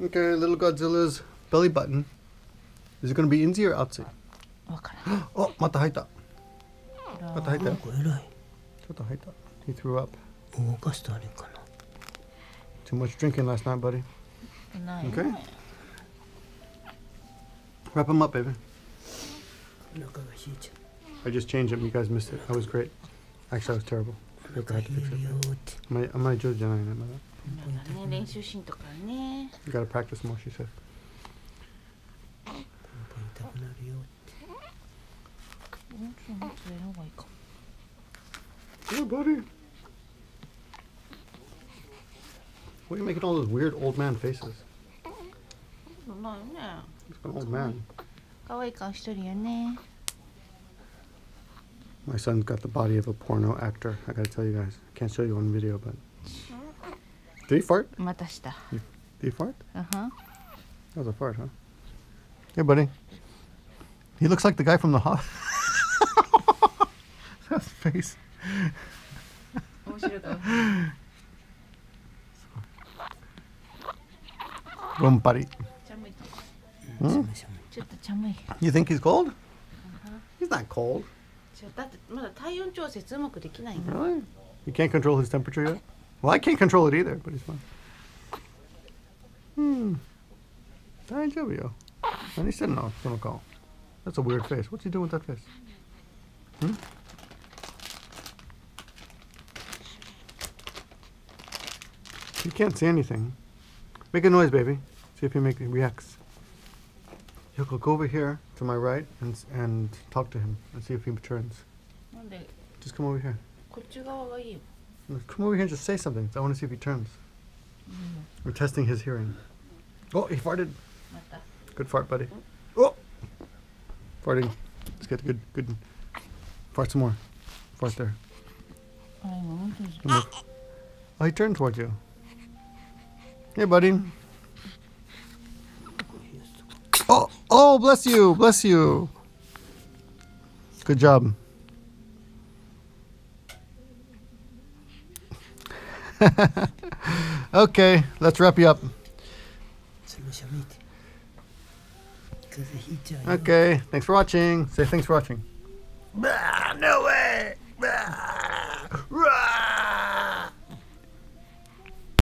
Okay, little Godzilla's belly button. Is it going to be insy or outsy? Oh, mata haita. Mata haita. He threw up. Too much drinking last night, buddy. Okay. Wrap him up, baby. I just changed him. You guys missed it. I was great. Actually, I was terrible. I had to fix it. You gotta practice more, she said. Yeah, buddy. Why are you making all those weird old man faces? He's an old man. My son's got the body of a porno actor. I gotta tell you guys. I can't show you on video, but... Did he fart? Did he fart? Uh-huh. That was a fart, huh? Hey, buddy. He looks like the guy from the Hobbit. That's his face. Rumpari. Hmm? You think he's cold? He's not cold. Really? You can't control his temperature yet? Well, I can't control it either, but he's fine. That's a weird face. What's he doing with that face? You can't see anything. Make a noise, baby. See if he reacts. Yoko, go over here to my right and talk to him and see if he turns. Just come over here. Come over here and just say something. I want to see if he turns. We're testing his hearing. Oh, he farted. Good fart, buddy. Oh! Farting. Let's get good. Fart some more. Fart there. Oh, he turned towards you. Hey, buddy. Oh, bless you. Bless you. Good job. Okay, let's wrap you up. Okay, thanks for watching. Say thanks for watching. Bah, no way. Bah.